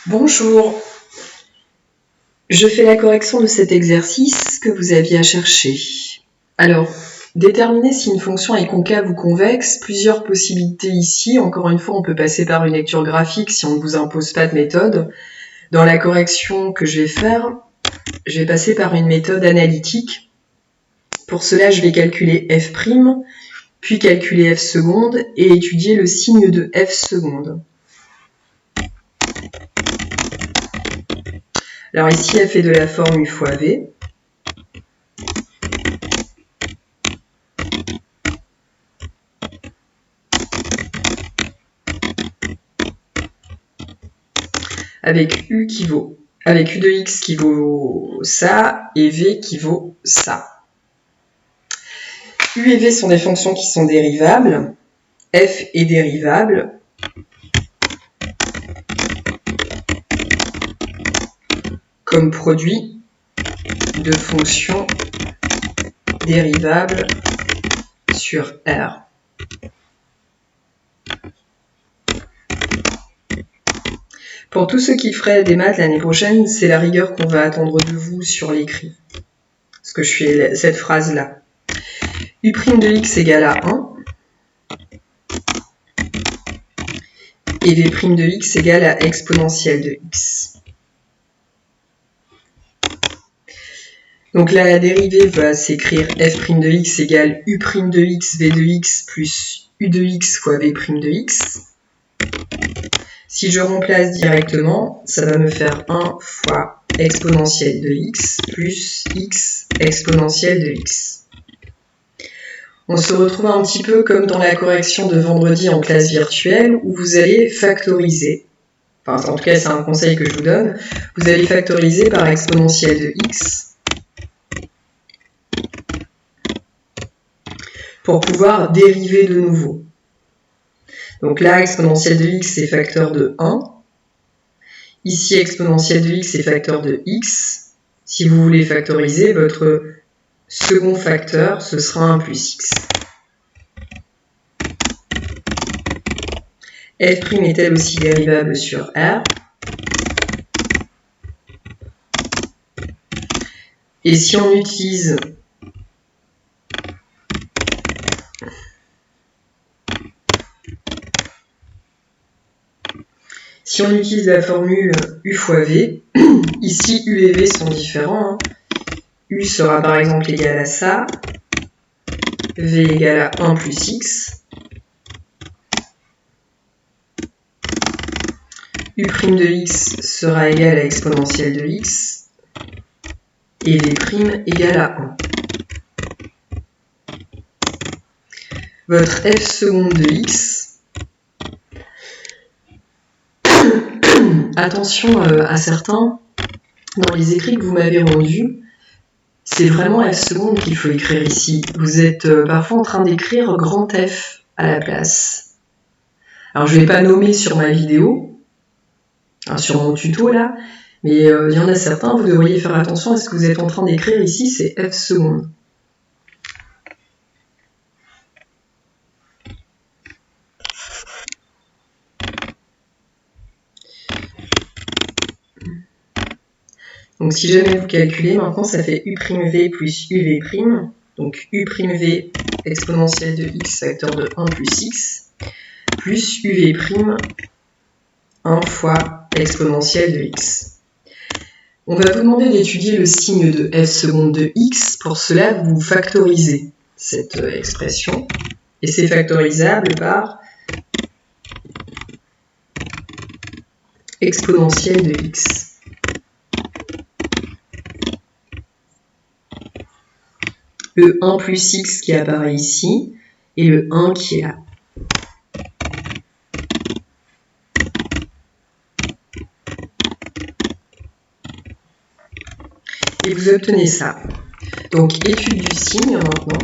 Bonjour, je fais la correction de cet exercice que vous aviez à chercher. Alors, déterminer si une fonction est concave ou convexe, plusieurs possibilités ici. Encore une fois, on peut passer par une lecture graphique si on ne vous impose pas de méthode. Dans la correction que je vais faire, je vais passer par une méthode analytique. Pour cela, je vais calculer f', puis calculer f seconde et étudier le signe de f seconde. Alors ici, f est de la forme u fois v. Avec u de x qui vaut ça, et v qui vaut ça. U et v sont des fonctions qui sont dérivables. F est dérivable. Comme produit de fonctions dérivables sur R. Pour tous ceux qui feraient des maths l'année prochaine, c'est la rigueur qu'on va attendre de vous sur l'écrit. Parce que je fais cette phrase-là. U' de x égale à 1. Et v' de x égale à exponentielle de x. Donc là, la dérivée va s'écrire f' de x égale u' de x, v de x plus u de x fois v' de x. Si je remplace directement, ça va me faire 1 fois exponentielle de x plus x exponentielle de x. On se retrouve un petit peu comme dans la correction de vendredi en classe virtuelle où vous allez factoriser. Enfin, en tout cas, c'est un conseil que je vous donne. Vous allez factoriser par exponentielle de x pour pouvoir dériver de nouveau. Donc là, exponentielle de x, c'est facteur de 1. Ici, exponentielle de x, c'est facteur de x. Si vous voulez factoriser, votre second facteur, ce sera 1 plus x. F' est elle aussi dérivable sur R. Et si on utilise la formule U fois V, ici U et V sont différents. U sera par exemple égal à ça, V égale à 1 plus X, U' de X sera égal à exponentielle de X, et V' égale à 1. Votre F seconde de X, attention à certains, dans les écrits que vous m'avez rendus, c'est vraiment F seconde qu'il faut écrire ici. Vous êtes parfois en train d'écrire grand F à la place. Alors je ne vais pas nommer sur ma vidéo, sur mon tuto là, mais il y en a certains, vous devriez faire attention à ce que vous êtes en train d'écrire ici, c'est F seconde. Donc si jamais vous calculez, maintenant ça fait U'V plus UV', donc U'V exponentielle de x facteur de 1 plus x, plus UV', 1 fois exponentielle de x. On va vous demander d'étudier le signe de f seconde de x. Pour cela, vous factorisez cette expression. Et c'est factorisable par exponentielle de x. Le 1 plus x qui apparaît ici, et le 1 qui est là. Et vous obtenez ça. Donc, étude du signe maintenant.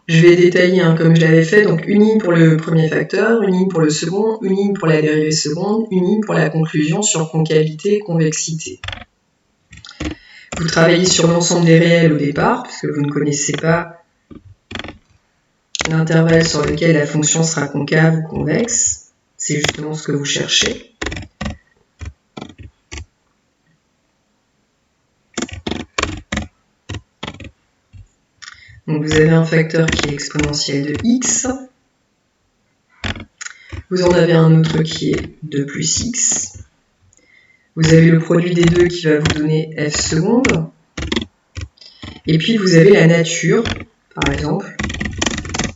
Je vais détailler comme je l'avais fait, donc une ligne pour le premier facteur, une ligne pour le second, une ligne pour la dérivée seconde, une ligne pour la conclusion sur concavité et convexité. Vous travaillez sur l'ensemble des réels au départ, puisque vous ne connaissez pas l'intervalle sur lequel la fonction sera concave ou convexe. C'est justement ce que vous cherchez. Donc vous avez un facteur qui est exponentiel de x. Vous en avez un autre qui est 2 plus x. Vous avez le produit des deux qui va vous donner f seconde. Et puis vous avez la nature, par exemple,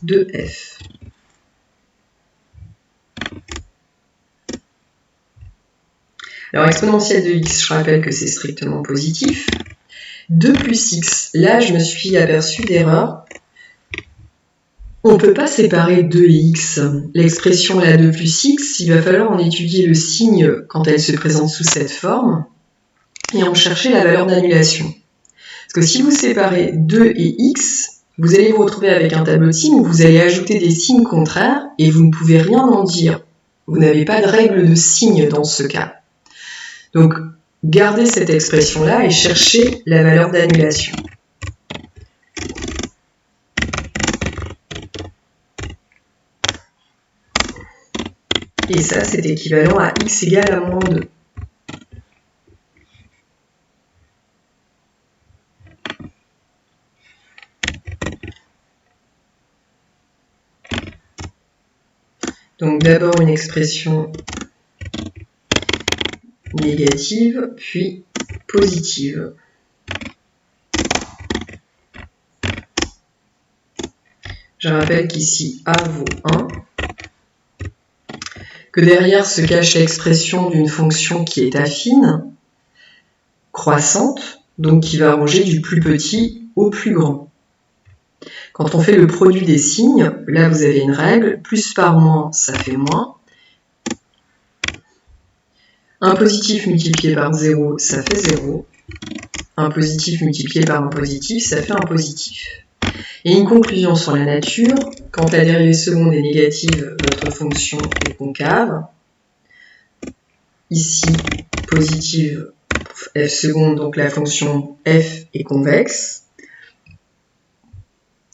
de f. Alors exponentielle de x, je rappelle que c'est strictement positif. 2 plus x, là je me suis aperçu d'erreur. On ne peut pas séparer 2 et x. L'expression là 2 plus x, il va falloir en étudier le signe quand elle se présente sous cette forme et en chercher la valeur d'annulation. Parce que si vous séparez 2 et x, vous allez vous retrouver avec un tableau de signes où vous allez ajouter des signes contraires et vous ne pouvez rien en dire. Vous n'avez pas de règle de signe dans ce cas. Donc, gardez cette expression-là et cherchez la valeur d'annulation. Et ça, c'est équivalent à x égale à moins 2. Donc d'abord une expression négative, puis positive. Je rappelle qu'ici A vaut 1, que derrière se cache l'expression d'une fonction qui est affine, croissante, donc qui va ranger du plus petit au plus grand. Quand on fait le produit des signes, là vous avez une règle, plus par moins, ça fait moins. Un positif multiplié par 0, ça fait 0. Un positif multiplié par un positif, ça fait un positif. Et une conclusion sur la nature, quand la dérivée seconde est négative, votre fonction est concave. Ici, positive f seconde, donc la fonction f est convexe.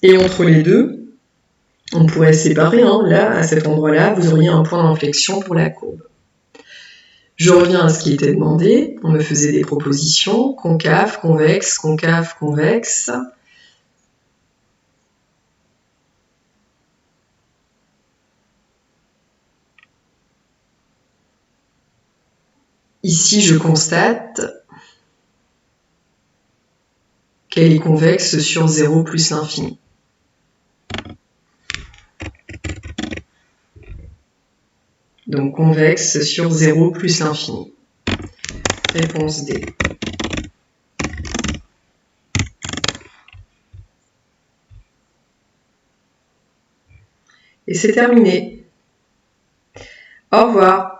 Et entre les deux, on pourrait séparer, là, à cet endroit-là, vous auriez un point d'inflexion pour la courbe. Je reviens à ce qui était demandé, on me faisait des propositions, concave, convexe, concave, convexe. Ici, je constate qu'elle est convexe sur 0 plus l'infini. Donc convexe sur 0 plus l'infini. Réponse D. Et c'est terminé. Au revoir.